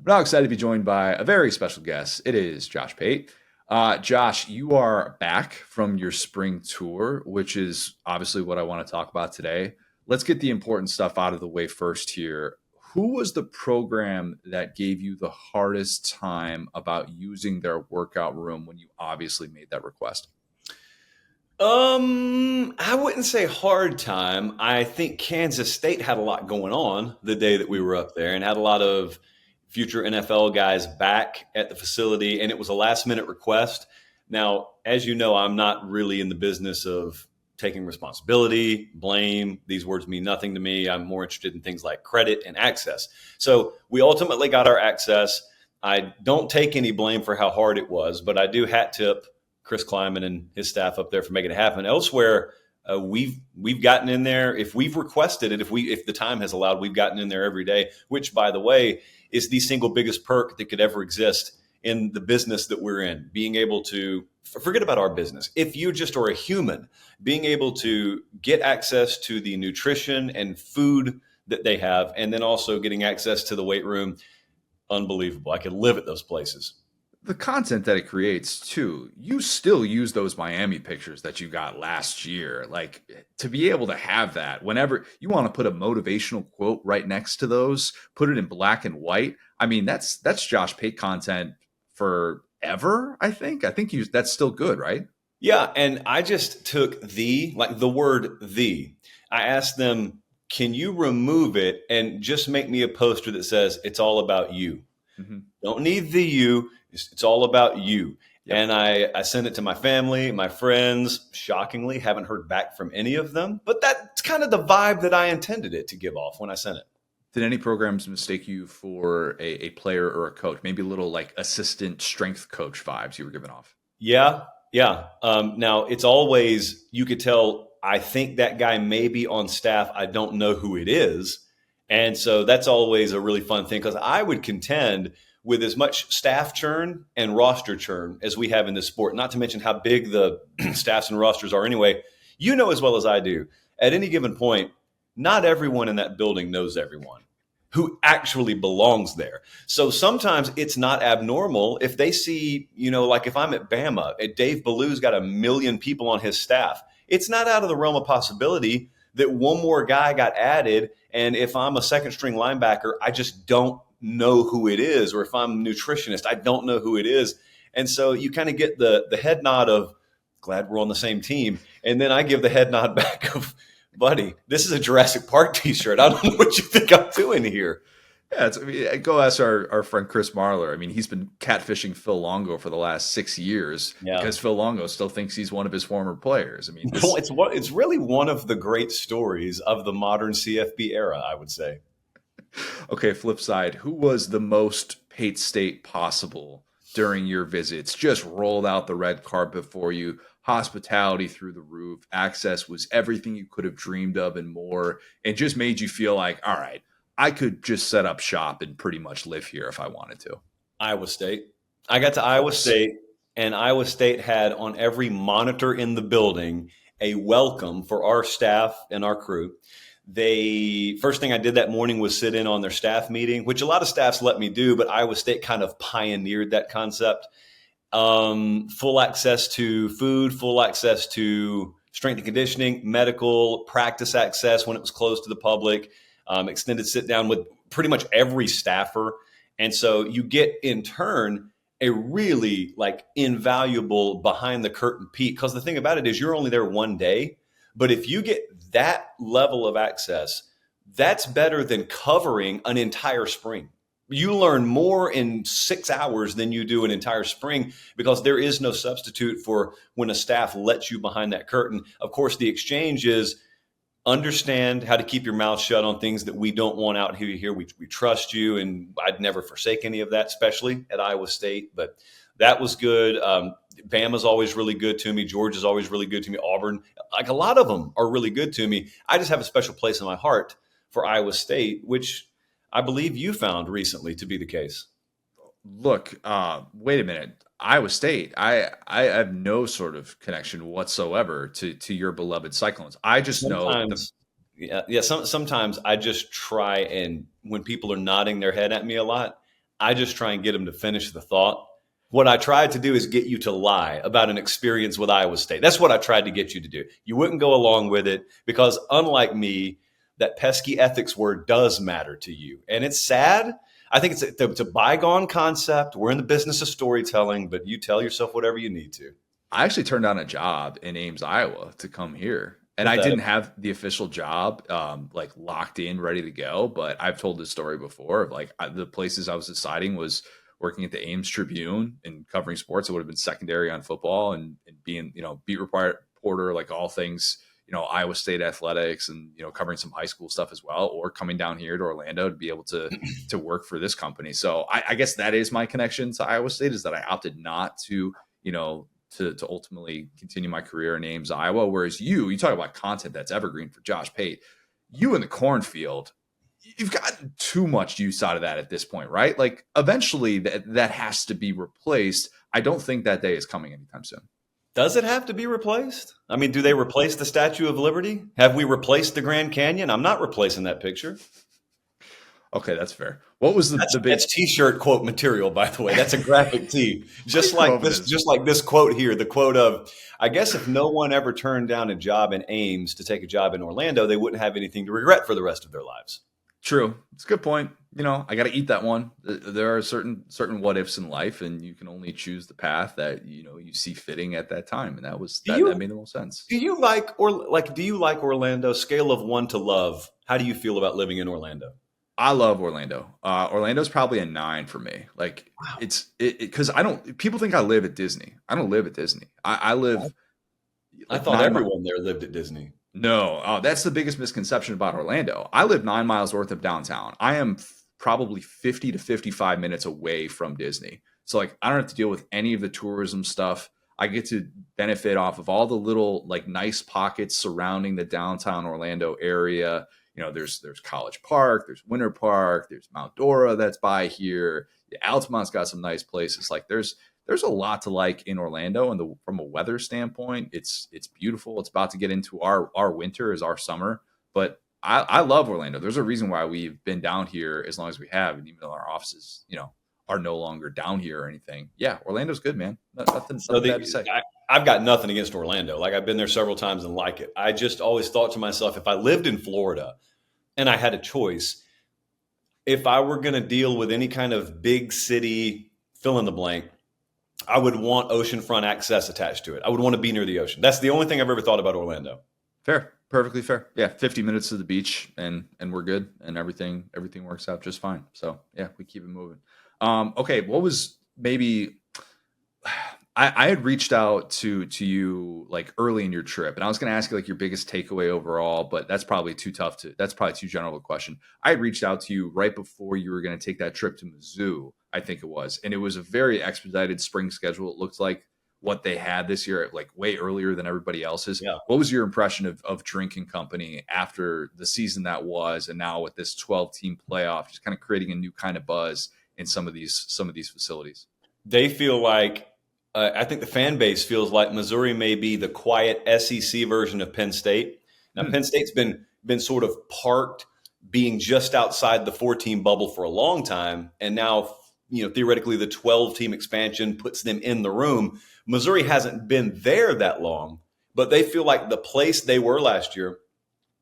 I'm now excited to be joined by a very special guest. It is Josh Pate. Josh, you are back from your spring tour, which is obviously what I want to talk about today. Let's get the important stuff out of the way first here. Who was the program that gave you the hardest time about using their workout room when you obviously made that request? I wouldn't say hard time. I think Kansas State had a lot going on the day that we were up there and had a lot of future NFL guys back at the facility, and it was a last minute request. Now, as you know, I'm not really in the business of taking responsibility, blame. These words mean nothing to me. I'm more interested in things like credit and access. So we ultimately got our access. I don't take any blame for how hard it was, but I do hat tip Chris Kleiman and his staff up there for making it happen. Elsewhere, we've gotten in there if we've requested it. If the time has allowed, we've gotten in there every day. Which, by the way, is the single biggest perk that could ever exist in the business that we're in. Being able to forget about our business. If you just are a human, being able to get access to the nutrition and food that they have, and then also getting access to the weight room, unbelievable. I could live at those places. The content that it creates too, you still use those Miami pictures that you got last year. Like to be able to have that whenever you want to put a motivational quote right next to those, put it in black and white. I mean, that's Josh Pate content forever, I think. I think you that's still good, right? Yeah, and I just took the word the. I asked them, can you remove it and just make me a poster that says it's all about you? Mhm. Don't need the you. It's all about you. Yep. And I sent it to my family, my friends. Shockingly, haven't heard back from any of them. But that's kind of the vibe that I intended it to give off when I sent it. Did any programs mistake you for a player or a coach? Maybe a little like assistant strength coach vibes you were giving off. Yeah, yeah. Now it's always you could tell. I think that guy may be on staff. I don't know who it is, and so that's always a really fun thing because I would contend with as much staff churn and roster churn as we have in this sport. Not to mention how big the staffs and rosters are anyway. You know as well as I do. At any given point, not everyone in that building knows everyone who actually belongs there. So sometimes it's not abnormal if they see, like if I'm at Bama, and Dave Ballew's got 1 million people on his staff. It's not out of the realm of possibility that one more guy got added. And if I'm a second string linebacker, I just don't know who it is. Or if I'm a nutritionist, I don't know who it is. And so you kind of get the head nod of glad we're on the same team. And then I give the head nod back of, buddy, this is a Jurassic Park t-shirt. I don't know what you think I'm doing here. Yeah, I mean, go ask our friend Chris Marler. I mean, he's been catfishing Phil Longo for the last 6 years Yeah. because Phil Longo still thinks he's one of his former players. I mean, this It's really one of the great stories of the modern CFB era, I would say. okay. Flip side, who was the most Pate State possible during your visits? Just rolled out the red carpet for you, hospitality through the roof, access was everything you could have dreamed of and more, and just made you feel like, all right, I could just set up shop and pretty much live here if I wanted to. Iowa State. I got to Of Iowa course. State, and Iowa State had on every monitor in the building a welcome for our staff and our crew. They first thing I did that morning was sit in on their staff meeting, which a lot of staffs let me do, but Iowa State kind of pioneered that concept. Full access to food, full access to strength and conditioning, medical, practice access when it was closed to the public, extended sit down with pretty much every staffer. And so you get in turn a really like invaluable behind the curtain peek. Because the thing about it is you're only there one day. But if you get that level of access, that's better than covering an entire spring. You learn more in 6 hours than you do an entire spring because there is no substitute for when a staff lets you behind that curtain. Of course, the exchange is understand how to keep your mouth shut on things that we don't want out here. We trust you, and I'd never forsake any of that, especially at Iowa State. But that was good. Bama's always really good to me. Georgia's always really good to me. Auburn, like a lot of them are really good to me. I just have a special place in my heart for Iowa State, which I believe you found recently to be the case. Look, wait a minute. Iowa State, I have no sort of connection whatsoever to your beloved Cyclones. I just know the Sometimes, yeah. Sometimes I just try and when people are nodding their head at me a lot, I just try and get them to finish the thought. What I tried to do is get you to lie about an experience with Iowa State. That's what I tried to get you to do. You wouldn't go along with it because, unlike me, that pesky ethics word does matter to you. And it's sad. I think it's a bygone concept. We're in the business of storytelling, but you tell yourself whatever you need to. I actually turned down a job in Ames, Iowa to come here. And I didn't have the official job like locked in, ready to go. But I've told this story before. The places I was deciding was working at the Ames Tribune and covering sports. It would have been secondary on football and being, beat reporter, like all things, Iowa State athletics and, covering some high school stuff as well, or coming down here to Orlando to be able to work for this company. So I guess that is my connection to Iowa State, is that I opted not to, to ultimately continue my career in Ames, Iowa. Whereas you talk about content that's evergreen for Josh Pate. You in the cornfield, you've gotten too much use out of that at this point, right? Like eventually that has to be replaced. I don't think that day is coming anytime soon. Does it have to be replaced? I mean, do they replace the Statue of Liberty? Have we replaced the Grand Canyon? I'm not replacing that picture. Okay, that's fair. What was the big? That's T-shirt quote material, by the way. That's a graphic tee. Just like this quote here, the quote of, I guess if no one ever turned down a job in Ames to take a job in Orlando, they wouldn't have anything to regret for the rest of their lives. True. It's a good point. I got to eat that one. There are certain what ifs in life, and you can only choose the path that you see fitting at that time, and that made the most sense. Do you like Orlando? Scale of 1 to love. How do you feel about living in Orlando? I love Orlando. Orlando's probably a 9 for me. Like wow. It's because people think I live at Disney. I don't live at Disney. I live. I thought everyone there lived at Disney. No, that's the biggest misconception about Orlando. I live 9 miles north of downtown. I am probably 50 to 55 minutes away from Disney. So like, I don't have to deal with any of the tourism stuff. I get to benefit off of all the little like nice pockets surrounding the downtown Orlando area. There's College Park, there's Winter Park, there's Mount Dora that's by here. Altamont's got some nice places. Like there's a lot to like in Orlando, and from a weather standpoint, it's beautiful. It's about to get into our winter as our summer, but I love Orlando. There's a reason why we've been down here as long as we have, and even though our offices, are no longer down here or anything. Yeah, Orlando's good, man. Nothing bad to say. I've got nothing against Orlando. Like I've been there several times and like it. I just always thought to myself, if I lived in Florida and I had a choice, if I were going to deal with any kind of big city fill in the blank, I would want oceanfront access attached to it. I would want to be near the ocean. That's the only thing I've ever thought about Orlando. Fair. Perfectly fair. Yeah. 50 minutes to the beach and we're good, and everything works out just fine. So yeah, we keep it moving. Okay. What was maybe, I had reached out to you like early in your trip, and I was going to ask you like your biggest takeaway overall, but that's probably too general a question. I had reached out to you right before you were going to take that trip to Mizzou, I think it was. And it was a very expedited spring schedule. It looked like what they had this year, like way earlier than everybody else's. Yeah. What was your impression of Drinking Company after the season that was, and now with this 12-team playoff, just kind of creating a new kind of buzz in some of these facilities? They feel like, I think the fan base feels like Missouri may be the quiet SEC version of Penn State. Now, Penn State's been sort of parked being just outside the 4-team bubble for a long time, and now theoretically the 12-team expansion puts them in the room. Missouri hasn't been there that long, but they feel like the place they were last year,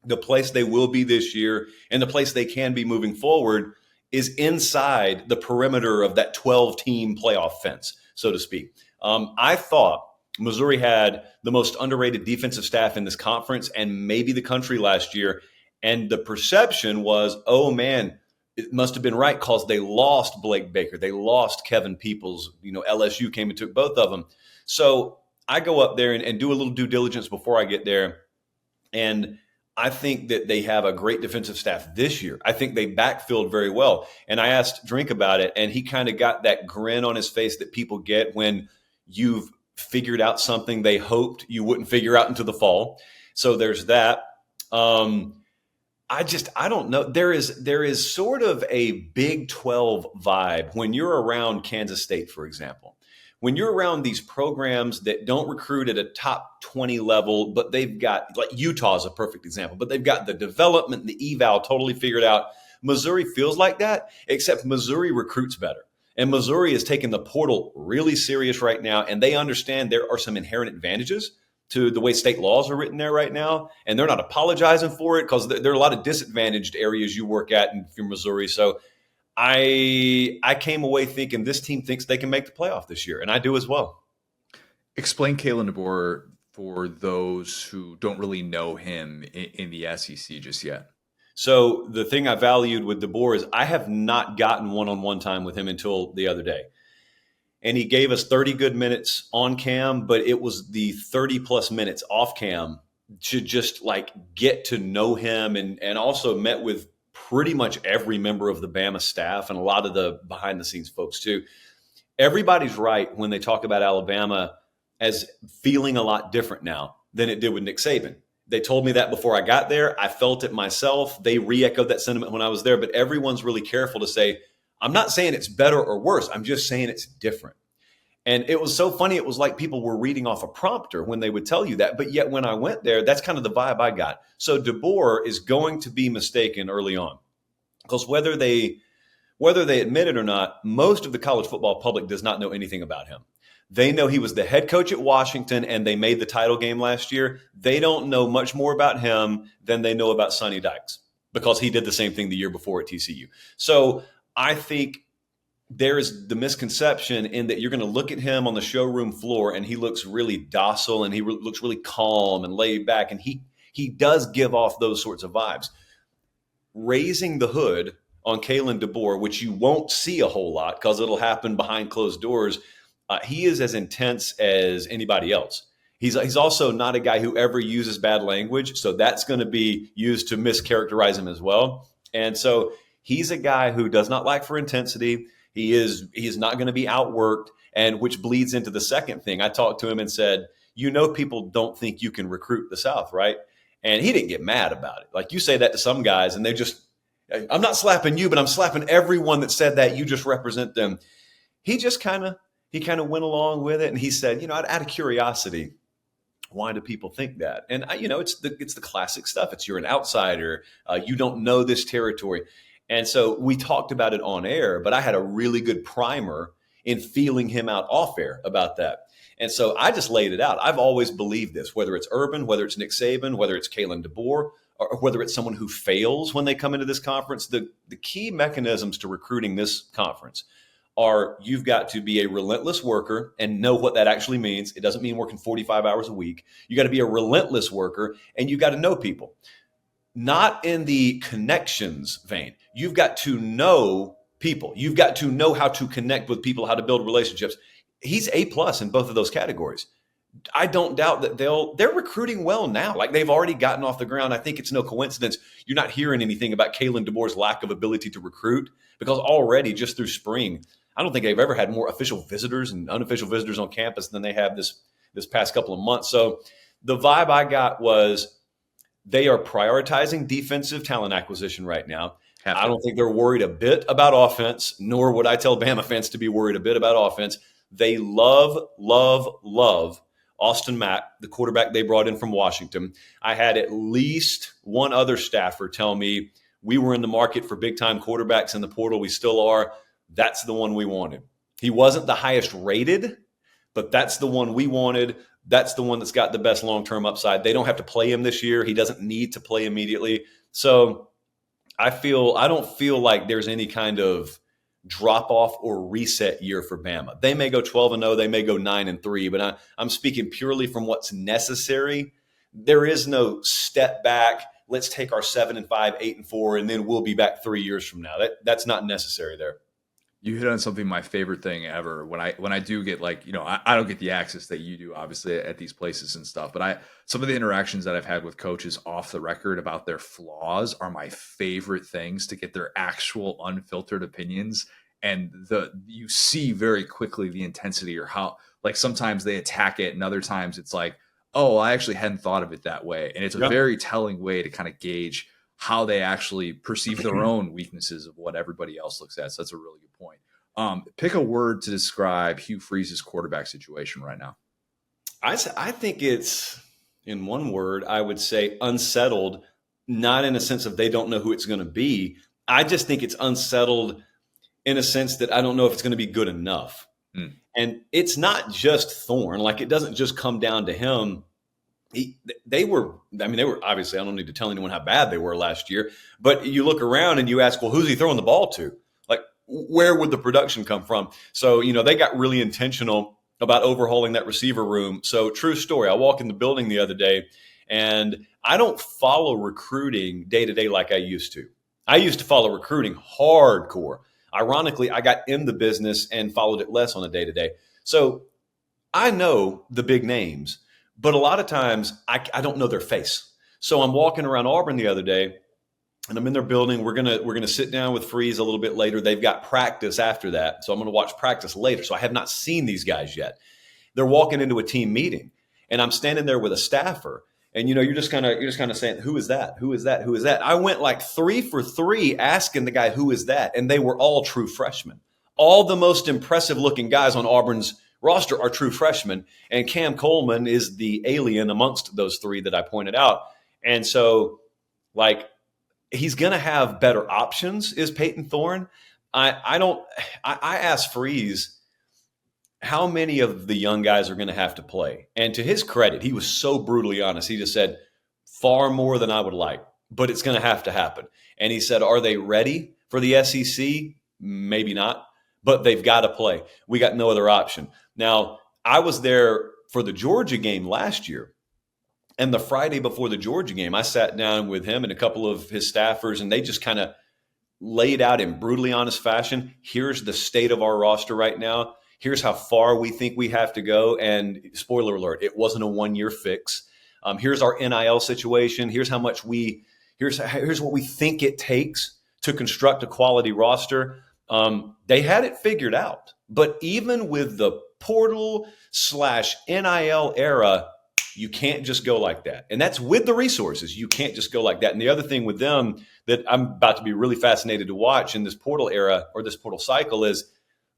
the place they will be this year, and the place they can be moving forward is inside the perimeter of that 12-team playoff fence, so to speak. I thought Missouri had the most underrated defensive staff in this conference and maybe the country last year. And the perception was, oh man, it must have been right because they lost Blake Baker. They lost Kevin Peoples. LSU came and took both of them. So I go up there and do a little due diligence before I get there. And I think that they have a great defensive staff this year. I think they backfilled very well. And I asked Drink about it, and he kind of got that grin on his face that people get when you've figured out something they hoped you wouldn't figure out until the fall. So there's that. I don't know. There is sort of a Big 12 vibe when you're around Kansas State, for example. When you're around these programs that don't recruit at a top 20 level, but they've got, like Utah is a perfect example, but they've got the development, the eval totally figured out. Missouri feels like that, except Missouri recruits better. And Missouri is taking the portal really serious right now, and they understand there are some inherent advantages to the way state laws are written there right now, and they're not apologizing for it because there are a lot of disadvantaged areas you work at if you're Missouri. So I came away thinking this team thinks they can make the playoff this year, and I do as well. Explain Kalen DeBoer for those who don't really know him in the SEC just yet. So the thing I valued with DeBoer is I have not gotten one-on-one time with him until the other day. And he gave us 30 good minutes on cam, but it was the 30 plus minutes off cam to just like get to know him, and also met with pretty much every member of the Bama staff and a lot of the behind the scenes folks too. Everybody's right when they talk about Alabama as feeling a lot different now than it did with Nick Saban. They told me that before I got there. I felt it myself. They re-echoed that sentiment when I was there, but everyone's really careful to say, I'm not saying it's better or worse. I'm just saying it's different. And it was so funny. It was like people were reading off a prompter when they would tell you that. But yet when I went there, that's kind of the vibe I got. So DeBoer is going to be mistaken early on, because whether they admit it or not, most of the college football public does not know anything about him. They know he was the head coach at Washington and they made the title game last year. They don't know much more about him than they know about Sonny Dykes, because he did the same thing the year before at TCU. So I think there is the misconception in that you're going to look at him on the showroom floor and he looks really docile and he looks really calm and laid back. And he does give off those sorts of vibes. Raising the hood on Kalen DeBoer, which you won't see a whole lot because it'll happen behind closed doors, he is as intense as anybody else. He's also not a guy who ever uses bad language, so that's going to be used to mischaracterize him as well. And so he's a guy who does not lack for intensity. He is not going to be outworked, and which bleeds into the second thing. I talked to him and said, people don't think you can recruit the South, right? And he didn't get mad about it. Like, you say that to some guys and they just, I'm not slapping you, but I'm slapping everyone that said that. You just represent them. He kind of went along with it, and he said, out of curiosity, why do people think that? And it's the classic stuff. It's, you're an outsider. You don't know this territory. And so we talked about it on air, but I had a really good primer in feeling him out off air about that. And so I just laid it out. I've always believed this, whether it's Urban, whether it's Nick Saban, whether it's Kalen DeBoer, or whether it's someone who fails when they come into this conference. The key mechanisms to recruiting this conference are, you've got to be a relentless worker and know what that actually means. It doesn't mean working 45 hours a week. You got to be a relentless worker, and you got to know people. Not in the connections vein. You've got to know people. You've got to know how to connect with people, how to build relationships. He's A+ in both of those categories. I don't doubt that they're recruiting well now. Like, they've already gotten off the ground. I think it's no coincidence you're not hearing anything about Kalen DeBoer's lack of ability to recruit, because already just through spring, I don't think they've ever had more official visitors and unofficial visitors on campus than they have this past couple of months. So the vibe I got was, they are prioritizing defensive talent acquisition right now. I don't think they're worried a bit about offense, nor would I tell Bama fans to be worried a bit about offense. They love Austin Mack, the quarterback they brought in from Washington. I had at least one other staffer tell me, we were in the market for big-time quarterbacks in the portal. We still are. That's the one we wanted. He wasn't the highest rated, but that's the one we wanted. That's the one that's got the best long-term upside. They don't have to play him this year. He doesn't need to play immediately. So I don't feel like there's any kind of drop-off or reset year for Bama. They may go 12-0. They may go 9-3, but I'm speaking purely from what's necessary. There is no step back. Let's take our 7-5, 8-4, and then we'll be back 3 years from now. That's not necessary there. You hit on something, my favorite thing ever. When I do get, like, I don't get the access that you do, obviously, at these places and stuff, but some of the interactions that I've had with coaches off the record about their flaws are my favorite things, to get their actual unfiltered opinions. And you see very quickly the intensity, or how, like, sometimes they attack it and other times it's like, oh, I actually hadn't thought of it that way. And it's a very telling way to kind of gauge how they actually perceive their own weaknesses of what everybody else looks at. So that's a really good point. Pick a word to describe Hugh Freeze's quarterback situation right now. I think it's, in one word, I would say unsettled, not in a sense of they don't know who it's going to be. I just think it's unsettled in a sense that I don't know if it's going to be good enough. Mm. And it's not just Thorne. Like, it doesn't just come down to him. They were obviously, I don't need to tell anyone how bad they were last year, but you look around and you ask, well, who's he throwing the ball to? Like, where would the production come from? So, they got really intentional about overhauling that receiver room. So, true story. I walked in the building the other day, and I don't follow recruiting day to day like I used to. I used to follow recruiting hardcore. Ironically, I got in the business and followed it less on a day to day. So I know the big names, but a lot of times I don't know their face. So I'm walking around Auburn the other day, and I'm in their building. We're gonna sit down with Freeze a little bit later. They've got practice after that, so I'm gonna watch practice later. So I have not seen these guys yet. They're walking into a team meeting, and I'm standing there with a staffer. And you're just kind of saying, who is that? Who is that? Who is that? I went like 3 for 3 asking the guy, who is that? And they were all true freshmen. All the most impressive looking guys on Auburn's roster are true freshmen. And Cam Coleman is the alien amongst those 3 that I pointed out. And so, like, he's going to have better options, is Peyton Thorne. I asked Freeze, how many of the young guys are going to have to play? And to his credit, he was so brutally honest. He just said, far more than I would like, but it's going to happen. And he said, are they ready for the SEC? Maybe not, but they've got to play. We got no other option. Now, I was there for the Georgia game last year. And the Friday before the Georgia game, I sat down with him and a couple of his staffers, and they just kind of laid out in brutally honest fashion, here's the state of our roster right now. Here's how far we think we have to go. And spoiler alert, it wasn't a 1-year fix. Here's our NIL situation. Here's what we think it takes to construct a quality roster. They had it figured out. But even with the portal/NIL era, you can't just go like that. And that's with the resources. You can't just go like that. And the other thing with them that I'm about to be really fascinated to watch in this portal era or this portal cycle is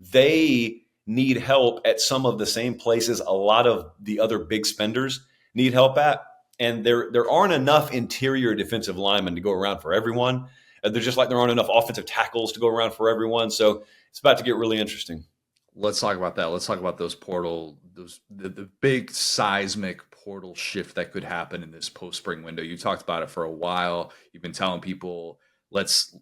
they need help at some of the same places a lot of the other big spenders need help at. And there aren't enough interior defensive linemen to go around for everyone. They're just like there aren't enough offensive tackles to go around for everyone. So it's about to get really interesting. Let's talk about that. Let's talk about those the big seismic portal shift that could happen in this post-spring window. You talked about it for a while. You've been telling people, let's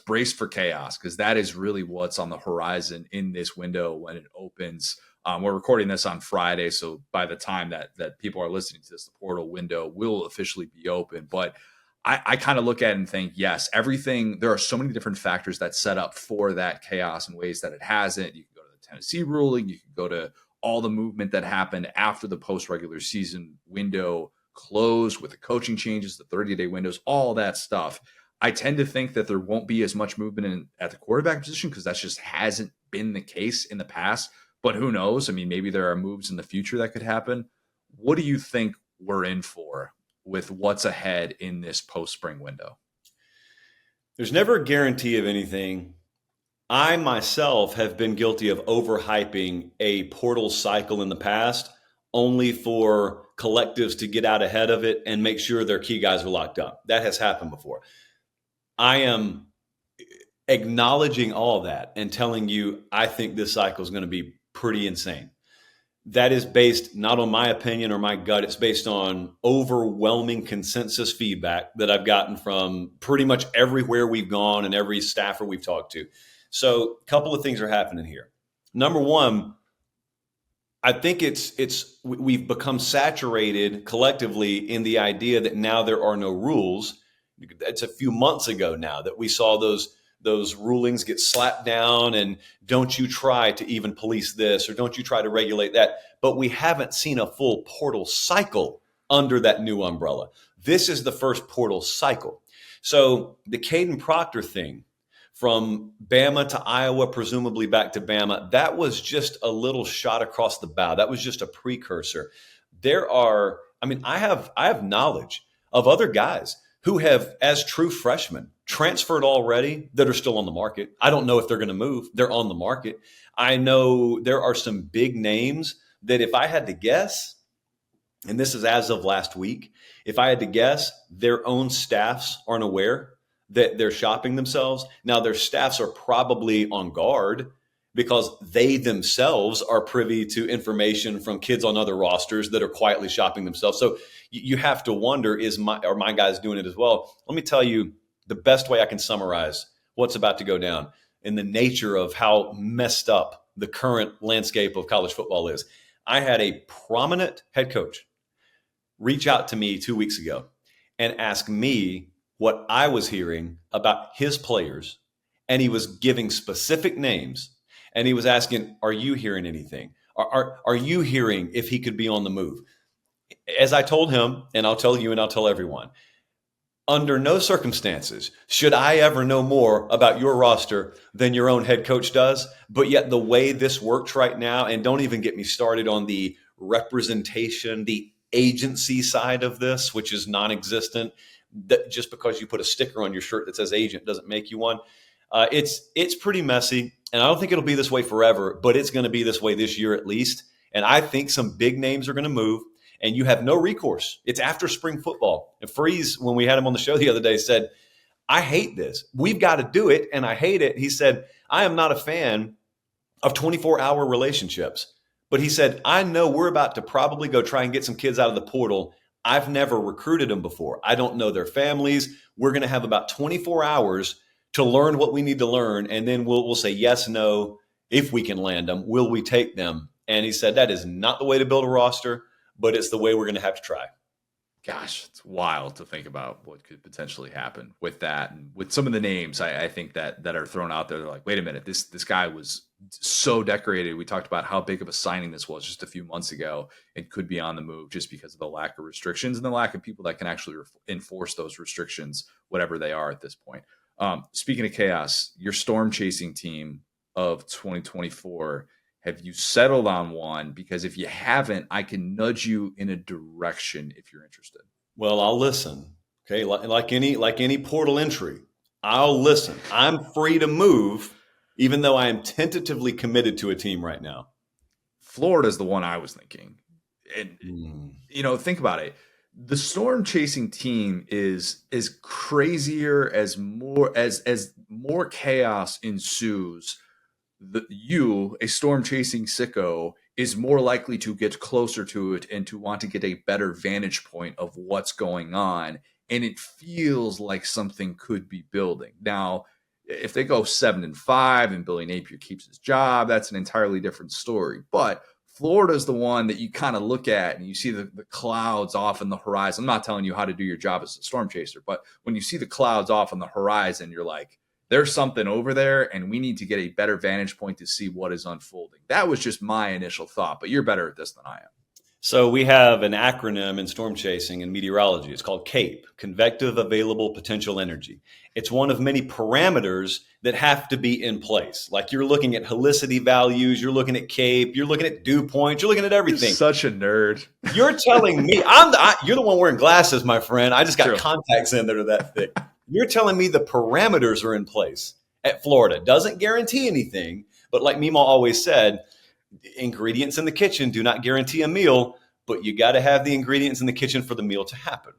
brace for chaos, because that is really what's on the horizon in this window when it opens. We're recording this on Friday, so by the time that people are listening to this, the portal window will officially be open. But I kind of look at it and think, yes, there are so many different factors that set up for that chaos in ways that it hasn't. You can go to the Tennessee ruling, you can go to all the movement that happened after the post-regular season window closed with the coaching changes, the 30-day windows, all that stuff. I tend to think that there won't be as much movement at the quarterback position because that just hasn't been the case in the past. But who knows? I mean, maybe there are moves in the future that could happen. What do you think we're in for with what's ahead in this post-spring window? There's never a guarantee of anything. I myself have been guilty of overhyping a portal cycle in the past only for collectives to get out ahead of it and make sure their key guys are locked up. That has happened before. I am acknowledging all of that and telling you I think this cycle is going to be pretty insane. That is based not on my opinion or my gut. It's based on overwhelming consensus feedback that I've gotten from pretty much everywhere we've gone and every staffer we've talked to. So a couple of things are happening here. Number one, I think we've become saturated collectively in the idea that now there are no rules. It's a few months ago now that we saw those rulings get slapped down and don't you try to even police this or don't you try to regulate that. But we haven't seen a full portal cycle under that new umbrella. This is the first portal cycle. So the Caden Proctor thing from Bama to Iowa, presumably back to Bama, that was just a little shot across the bow. That was just a precursor. I have knowledge of other guys who have, as true freshmen, transferred already that are still on the market. I don't know if they're going to move. They're on the market. I know there are some big names that if I had to guess, and this is as of last week, if I had to guess, their own staffs aren't aware that they're shopping themselves. Now, their staffs are probably on guard because they themselves are privy to information from kids on other rosters that are quietly shopping themselves. So you have to wonder, are my guys doing it as well? Let me tell you the best way I can summarize what's about to go down in the nature of how messed up the current landscape of college football is. I had a prominent head coach reach out to me 2 weeks ago and ask me what I was hearing about his players. And he was giving specific names. And he was asking, are you hearing anything? Are you hearing if he could be on the move? As I told him, and I'll tell you and I'll tell everyone, under no circumstances should I ever know more about your roster than your own head coach does. But yet the way this works right now, and don't even get me started on the representation, the agency side of this, which is non-existent, that just because you put a sticker on your shirt that says agent doesn't make you one. It's pretty messy, and I don't think it'll be this way forever, but it's going to be this way this year at least. And I think some big names are going to move, and you have no recourse. It's after spring football. And Freeze, when we had him on the show the other day, said, I hate this. We've got to do it, and I hate it. He said, I am not a fan of 24-hour relationships. But he said, I know we're about to probably go try and get some kids out of the portal. I've never recruited them before. I don't know their families. We're going to have about 24 hours to learn what we need to learn. And then we'll say yes, no, if we can land them, will we take them? And he said, that is not the way to build a roster, but it's the way we're going to have to try. Gosh, it's wild to think about what could potentially happen with that. And with some of the names, I think that are thrown out there, they're like, wait a minute, this guy was so decorated. We talked about how big of a signing this was just a few months ago and could be on the move just because of the lack of restrictions and the lack of people that can actually enforce those restrictions, whatever they are at this point. Speaking of chaos, your storm chasing team of 2024, have you settled on one? Because if you haven't, I can nudge you in a direction if you're interested. Well, I'll listen. Okay, like any portal entry, I'll listen. I'm free to move, even though I am tentatively committed to a team right now. Florida's the one I was thinking. And think about it. The storm chasing team is crazier as more chaos ensues. A storm chasing sicko, is more likely to get closer to it and to want to get a better vantage point of what's going on. And it feels like something could be building. Now, if they go 7-5 and Billy Napier keeps his job, that's an entirely different story. But Florida's the one that you kind of look at and you see the clouds off in the horizon. I'm not telling you how to do your job as a storm chaser, but when you see the clouds off on the horizon, you're like, there's something over there and we need to get a better vantage point to see what is unfolding. That was just my initial thought, but you're better at this than I am. So we have an acronym in storm chasing and meteorology. It's called CAPE, Convective Available Potential Energy. It's one of many parameters that have to be in place. Like you're looking at helicity values, you're looking at CAPE, you're looking at dew points, you're looking at everything. You're such a nerd. You're telling me, you're the one wearing glasses, my friend. I just got contacts in that are that thick. You're telling me the parameters are in place at Florida. Doesn't guarantee anything, but like Mima always said, ingredients in the kitchen do not guarantee a meal, but you got to have the ingredients in the kitchen for the meal to happen.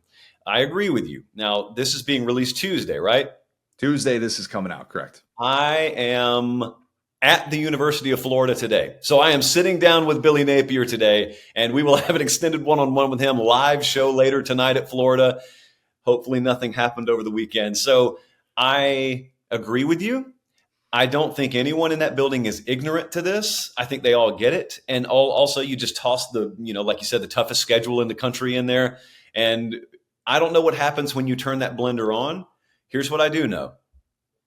I agree with you. Now, this is being released Tuesday, right? Tuesday, this is coming out, correct? I am at the University of Florida today. So I am sitting down with Billy Napier today, and we will have an extended one-on-one with him, live show later tonight at Florida. Hopefully nothing happened over the weekend. So I agree with you. I don't think anyone in that building is ignorant to this. I think they all get it. And also you just toss like you said, the toughest schedule in the country in there. And I don't know what happens when you turn that blender on. Here's what I do know.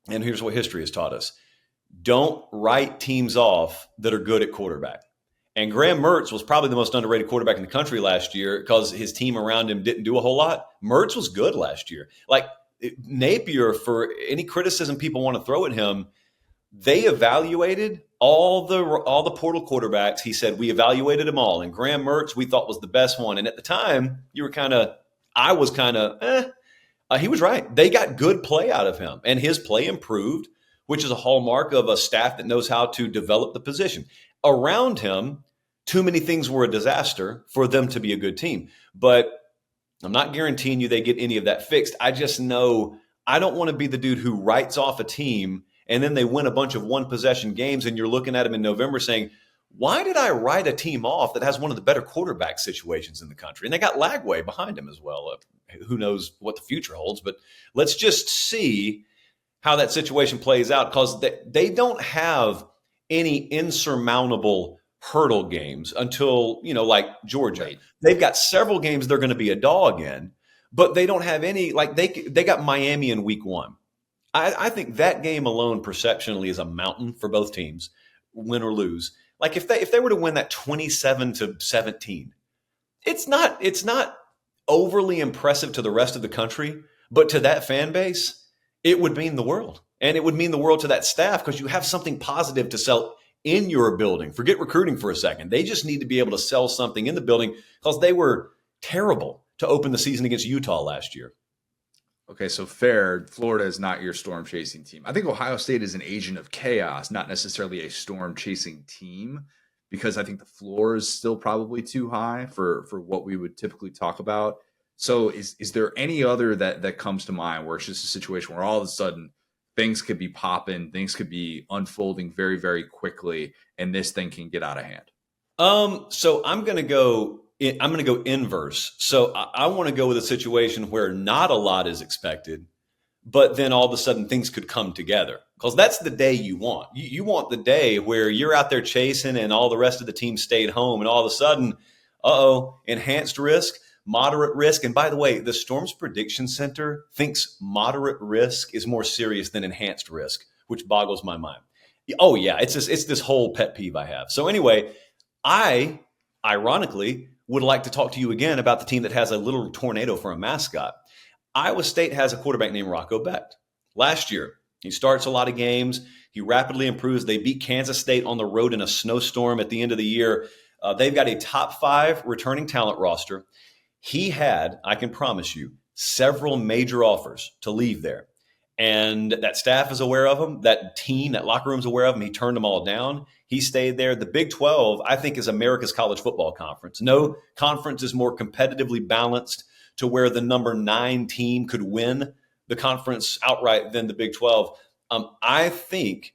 And here's what history has taught us. Don't write teams off that are good at quarterback. And Graham Mertz was probably the most underrated quarterback in the country last year because his team around him didn't do a whole lot. Mertz was good last year. Like Napier, for any criticism people want to throw at him, they evaluated all the portal quarterbacks. He said, we evaluated them all. And Graham Mertz, we thought was the best one. And at the time, I was kind of, he was right. They got good play out of him. And his play improved, which is a hallmark of a staff that knows how to develop the position. Around him, too many things were a disaster for them to be a good team. But I'm not guaranteeing you they get any of that fixed. I just know I don't want to be the dude who writes off a team and then they win a bunch of one possession games and you're looking at them in November saying, why did I write a team off that has one of the better quarterback situations in the country? And they got Lagway behind him as well. Who knows what the future holds, but let's just see how that situation plays out, because they don't have any insurmountable hurdle games until, like Georgia. Right. They've got several games they're going to be a dog in, but they don't have any, like they got Miami in week 1. I think that game alone perceptionally is a mountain for both teams, win or lose. Like if they were to win that 27-17, it's not overly impressive to the rest of the country, but to that fan base, it would mean the world. And it would mean the world to that staff, because you have something positive to sell in your building. Forget recruiting for a second. They just need to be able to sell something in the building, because they were terrible to open the season against Utah last year. Okay, so fair. Florida is not your storm chasing team. I think Ohio State is an agent of chaos, not necessarily a storm chasing team, because I think the floor is still probably too high for what we would typically talk about. So is there any other that comes to mind where it's just a situation where all of a sudden things could be popping, things could be unfolding very, very quickly, and this thing can get out of hand? So I'm going to go inverse. So I want to go with a situation where not a lot is expected, but then all of a sudden things could come together, because that's the day you want. You want the day where you're out there chasing and all the rest of the team stayed home, and all of a sudden, enhanced risk, moderate risk. And by the way, the Storm's Prediction Center thinks moderate risk is more serious than enhanced risk, which boggles my mind. Oh yeah, it's this whole pet peeve I have. So anyway, I ironically would like to talk to you again about the team that has a little tornado for a mascot. Iowa State has a quarterback named Rocco Becht. Last year, he starts a lot of games. He rapidly improves. They beat Kansas State on the road in a snowstorm at the end of the year. They've got a top 5 returning talent roster. He had, I can promise you, several major offers to leave there. And that staff is aware of him. That team, that locker room is aware of him. He turned them all down. He stayed there. The Big 12, I think, is America's college football conference. No conference is more competitively balanced to where the number 9 team could win the conference outright than the Big 12. I think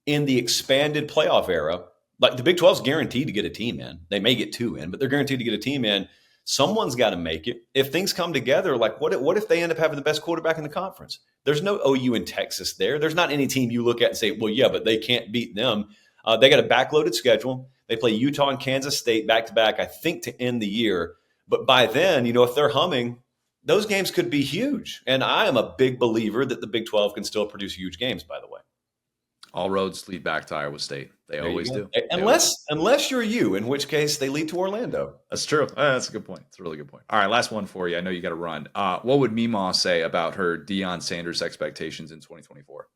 in the expanded playoff era, like the Big 12 is guaranteed to get a team in. They may get 2 in, but they're guaranteed to get a team in. Someone's got to make it. If things come together, like what if they end up having the best quarterback in the conference? There's no OU in Texas there. There's not any team you look at and say, well, yeah, but they can't beat them. They got a backloaded schedule. They play Utah and Kansas State back-to-back, I think, to end the year. But by then, if they're humming, those games could be huge. And I am a big believer that the Big 12 can still produce huge games, by the way. All roads lead back to Iowa State. They always do. Unless you're you, in which case they lead to Orlando. That's true. That's a good point. It's a really good point. All right, last one for you. I know you got to run. What would Meemaw say about her Deion Sanders expectations in 2024?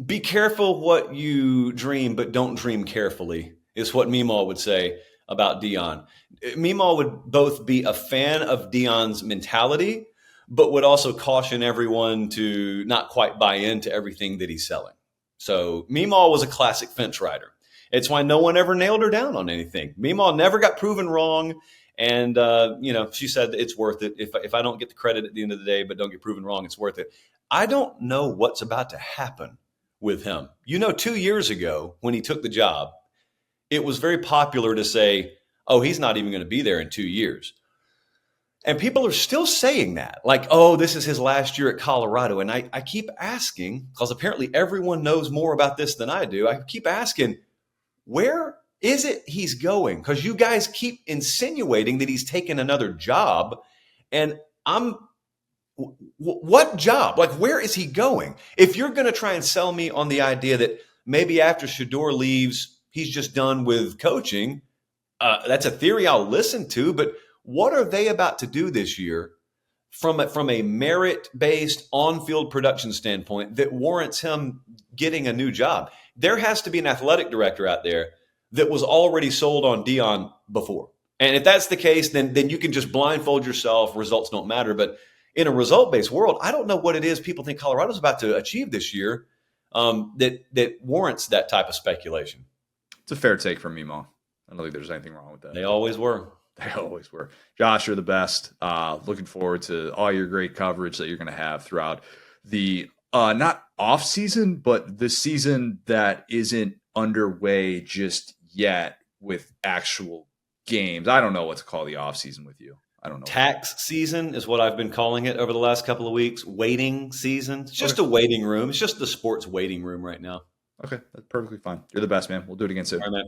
Be careful what you dream, but don't dream carefully, is what Meemaw would say about Deion. Meemaw would both be a fan of Deion's mentality, but would also caution everyone to not quite buy into everything that he's selling. So Meemaw was a classic fence rider. It's why no one ever nailed her down on anything. Meemaw never got proven wrong. And, she said it's worth it. If I don't get the credit at the end of the day, but don't get proven wrong, it's worth it. I don't know what's about to happen with him. 2 years ago when he took the job, it was very popular to say, oh, he's not even going to be there in 2 years. And people are still saying that, like, oh, this is his last year at Colorado. And I keep asking, because apparently everyone knows more about this than I do. I keep asking, where is it he's going? Because you guys keep insinuating that he's taken another job. And what job? Like, where is he going? If you're going to try and sell me on the idea that maybe after Shador leaves, he's just done with coaching, that's a theory I'll listen to. But what are they about to do this year from a merit-based on-field production standpoint that warrants him getting a new job? There has to be an athletic director out there that was already sold on Deion before. And if that's the case, then you can just blindfold yourself. Results don't matter. But in a result-based world, I don't know what it is people think Colorado's about to achieve this year that warrants that type of speculation. It's a fair take from Meemaw. I don't think there's anything wrong with that. They always were. They always were. Josh, you're the best. Looking forward to all your great coverage that you're going to have throughout the not off season, but the season that isn't underway just yet with actual games. I don't know what to call the off season with you. I don't know. Tax season is what I've been calling it over the last couple of weeks. Waiting season. It's just Okay. a waiting room. It's just the sports waiting room right now. Okay, that's perfectly fine. You're the best, man. We'll do it again soon. All right, man.